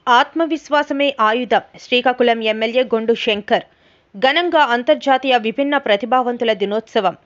ఆత్మవిశ్వాసమే ఆయుధం. శ్రీకాకుళం ఎమ్మెల్యే గొండు శంకర్ ఘనంగా అంతర్జాతీయ విభిన్న ప్రతిభావంతుల దినోత్సవం.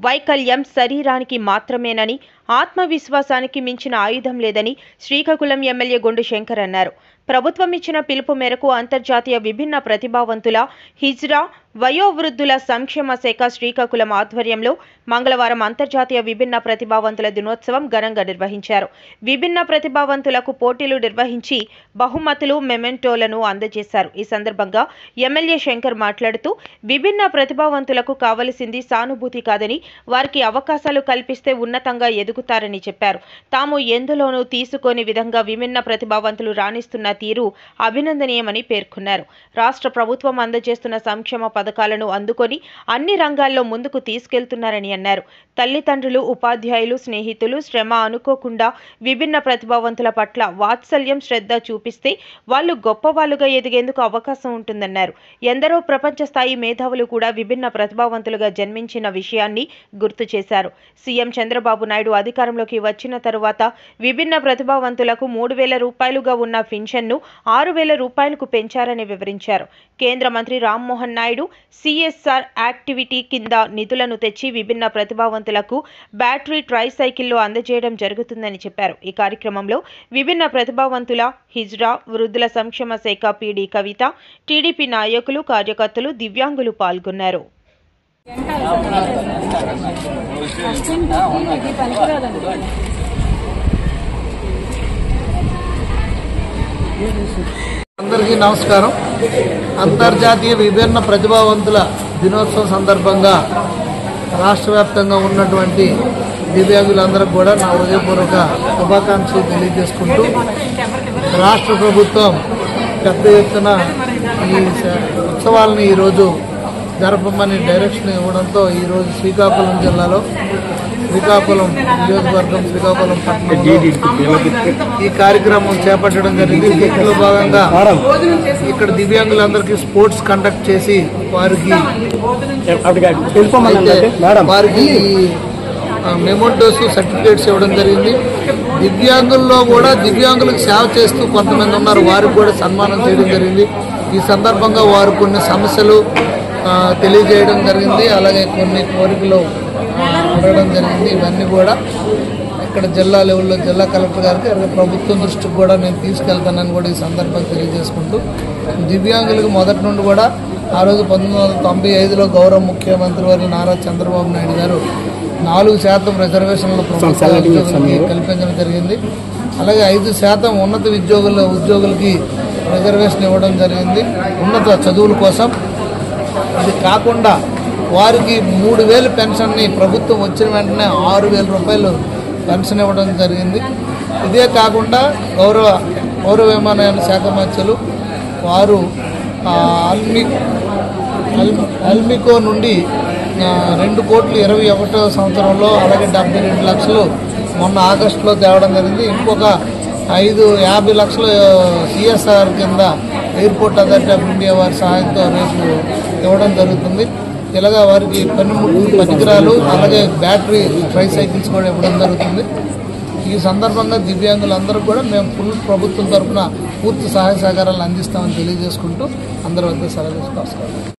వైకల్యం శరీరానికి మాత్రమేనని, ఆత్మవిశ్వాసానికి మించిన ఆయుధం లేదని శ్రీకాకుళం ఎమ్మెల్యే గొండు శంకర్ అన్నారు. ప్రభుత్వం ఇచ్చిన పిలుపు మేరకు అంతర్జాతీయ విభిన్న ప్రతిభావంతుల హిజ్రా వయోవృద్ధుల సంక్షేమ శాఖ శ్రీకాకుళం ఆధ్వర్యంలో మంగళవారం అంతర్జాతీయ విభిన్న ప్రతిభావంతుల దినోత్సవం ఘనంగా నిర్వహించారు. విభిన్న ప్రతిభావంతులకు పోటీలు నిర్వహించి బహుమతులు, మెమెంటోలను అందజేశారు. ఈ సందర్భంగా ఎమ్మెల్యే శంకర్ మాట్లాడుతూ, విభిన్న ప్రతిభావంతులకు కావలసింది సానుభూతి కాదని, వారికి అవకాశాలు కల్పిస్తే ఉన్నతంగా ఎదుగుతారని చెప్పారు. తాము ఎందులోనూ తీసుకోని విధంగా విభిన్న ప్రతిభావంతులు రాణిస్తున్న తీరు అభినందనీయమని పేర్కొన్నారు. రాష్ట్ర ప్రభుత్వం అందజేస్తున్న సంక్షేమ పథకాలను అందుకొని అన్ని రంగాల్లో ముందుకు తీసుకెళ్తున్నారని అన్నారు. తల్లిదండ్రులు, ఉపాధ్యాయులు, స్నేహితులు శ్రమ అనుకోకుండా విభిన్న ప్రతిభావంతుల పట్ల వాత్సల్యం, శ్రద్ధ చూపిస్తే వాళ్ళు గొప్పవాళ్లుగా ఎదిగేందుకు అవకాశం ఉంటుందన్నారు. ఎందరో ప్రపంచ స్థాయి మేధావులు కూడా విభిన్న ప్రతిభావంతులుగా జన్మించిన విషయాన్ని గుర్తు చేశారు. సీఎం చంద్రబాబు నాయుడు అధికారంలోకి వచ్చిన తరువాత విభిన్న ప్రతిభావంతులకు 3,000 రూపాయలుగా ఉన్న పెన్షన్ను 6,000 రూపాయలకు పెంచారని వివరించారు. కేంద్ర మంత్రి రామ్మోహన్ నాయుడు CSR యాక్టివిటీ కింద నిధులను తెచ్చి విభిన్న ప్రతిభావంతులకు బ్యాటరీ ట్రైసైకిళ్లు అందజేయడం జరుగుతుందని చెప్పారు. ఈ కార్యక్రమంలో విభిన్న ప్రతిభావంతుల హిజ్రా వృద్ధుల సంక్షేమ శాఖ PD కవిత, TDP నాయకులు, కార్యకర్తలు, దివ్యాంగులు పాల్గొన్నారు. అందరికీ నమస్కారం. అంతర్జాతీయ విభిన్న ప్రతిభావంతుల దినోత్సవం సందర్భంగా రాష్ట్ర వ్యాప్తంగా ఉన్నటువంటి దివ్యాంగులందరికీ కూడా నా హృదయపూర్వక శుభాకాంక్షలు తెలియజేసుకుంటూ, రాష్ట్ర ప్రభుత్వం పెద్ద ఎత్తున ఈ ఉత్సవాలను ఈరోజు జరపమని డైరెక్షన్ ఇవ్వడంతో ఈరోజు శ్రీకాకుళం జిల్లాలో, శ్రీకాకుళం నియోజకవర్గం, శ్రీకాకుళం పట్టణంలో ఈ కార్యక్రమం చేపట్టడం జరిగింది. దీంట్లో భాగంగా ఇక్కడ దివ్యాంగులందరికీ స్పోర్ట్స్ కండక్ట్ చేసి వారికి మెమోంటోస్, సర్టిఫికేట్స్ ఇవ్వడం జరిగింది. దివ్యాంగుల్లో కూడా దివ్యాంగులకు సేవ చేస్తూ కొంతమంది ఉన్నారు, వారికి కూడా సన్మానం చేయడం జరిగింది. ఈ సందర్భంగా వారు కొన్ని సమస్యలు తెలియజేయడం జరిగింది, అలాగే కొన్ని కోరికలు అడగడం జరిగింది. ఇవన్నీ కూడా ఇక్కడ జిల్లా లెవెల్లో జిల్లా కలెక్టర్ గారికి, అలాగే ప్రభుత్వం దృష్టికి కూడా నేను తీసుకెళ్తానని కూడా ఈ సందర్భంగా తెలియజేసుకుంటూ, దివ్యాంగులకు మొదటి నుండి కూడా ఆ రోజు 1995లో గౌరవ ముఖ్యమంత్రి వారు నారా చంద్రబాబు నాయుడు గారు 4% రిజర్వేషన్లు కల్పించడం జరిగింది. అలాగే 5% ఉన్నత ఉద్యోగులకి రిజర్వేషన్ ఇవ్వడం జరిగింది ఉన్నత చదువుల కోసం. అది కాకుండా వారికి 3,000 పెన్షన్ని ప్రభుత్వం వచ్చిన వెంటనే 6,000 రూపాయలు పెన్షన్ ఇవ్వడం జరిగింది. ఇదే కాకుండా పౌర విమానయాన శాఖ మంత్రులు వారు అల్మికో నుండి 2,21,000 సంవత్సరంలో, అలాగే 72 లక్షలు మొన్న ఆగస్టులో తేవడం జరిగింది. ఇంకొక 50 లక్షలు CSR కింద ఎయిర్పోర్ట్ అథారిటీ ఆఫ్ ఇండియా వారి సహాయంతో రేపు ఇవ్వడం జరుగుతుంది. ఇలాగా వారికి పరికరాలు, అలాగే బ్యాటరీ ట్రైసైకిల్స్ కూడా ఇవ్వడం జరుగుతుంది. ఈ సందర్భంగా దివ్యాంగులందరూ కూడా మేము ప్రభుత్వం తరఫున పూర్తి సహాయ సహకారాలు అందిస్తామని తెలియజేసుకుంటూ అందరి వద్ద సెలవు తీసుకోవాలి.